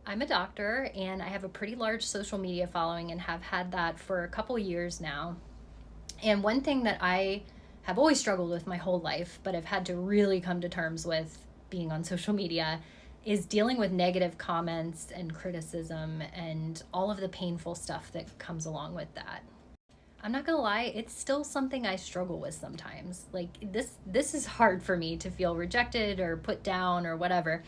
I'm a doctor and I have a pretty large social media following and have had that for a couple years now. And one thing that I have always struggled with my whole life, but I've had to really come to terms with being on social media, is dealing with negative comments and criticism and all of the painful stuff that comes along with that. I'm not gonna lie, it's still something I struggle with sometimes. Like this is hard for me to feel rejected or put down or whatever.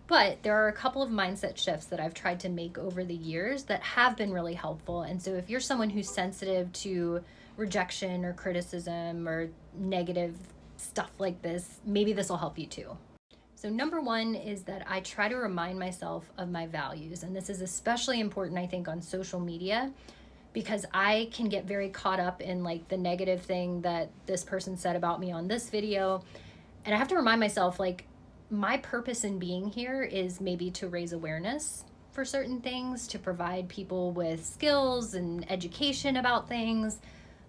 But there are a couple of mindset shifts that I've tried to make over the years that have been really helpful. And so if you're someone who's sensitive to rejection or criticism or negative stuff like this, maybe this will help you too. So, number one is that I try to remind myself of my values. And this is especially important, I think, on social media because I can get very caught up in like the negative thing that this person said about me on this video. And I have to remind myself, like, my purpose in being here is maybe to raise awareness for certain things, to provide people with skills and education about things,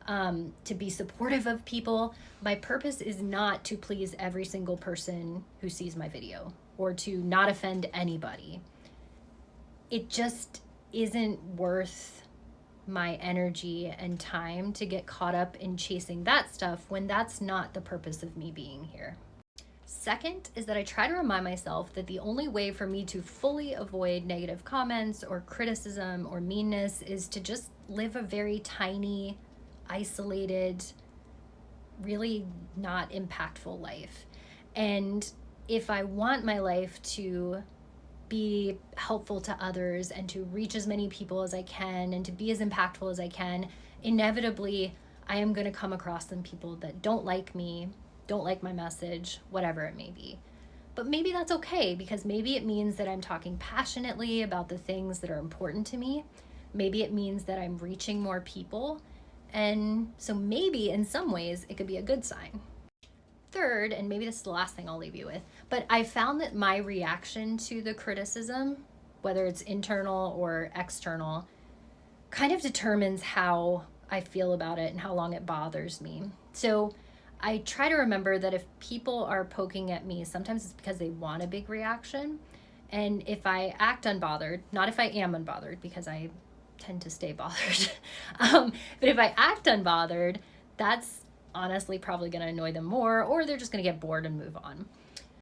to be supportive of people. My purpose is not to please every single person who sees my video or to not offend anybody. It just isn't worth my energy and time to get caught up in chasing that stuff when that's not the purpose of me being here. Second is that I try to remind myself that the only way for me to fully avoid negative comments or criticism or meanness is to just live a very tiny, isolated, really not impactful life. And if I want my life to be helpful to others and to reach as many people as I can and to be as impactful as I can, inevitably I am going to come across some people that don't like me, don't like my message, whatever it may be. But maybe that's okay because maybe it means that I'm talking passionately about the things that are important to me. Maybe it means that I'm reaching more people. And so maybe in some ways it could be a good sign. Third, and maybe this is the last thing I'll leave you with, but I found that my reaction to the criticism, whether it's internal or external, kind of determines how I feel about it and how long it bothers me. So I try to remember that if people are poking at me, sometimes it's because they want a big reaction. And if I act unbothered, not if I am unbothered, because I tend to stay bothered, but if I act unbothered, that's honestly probably going to annoy them more, or they're just going to get bored and move on.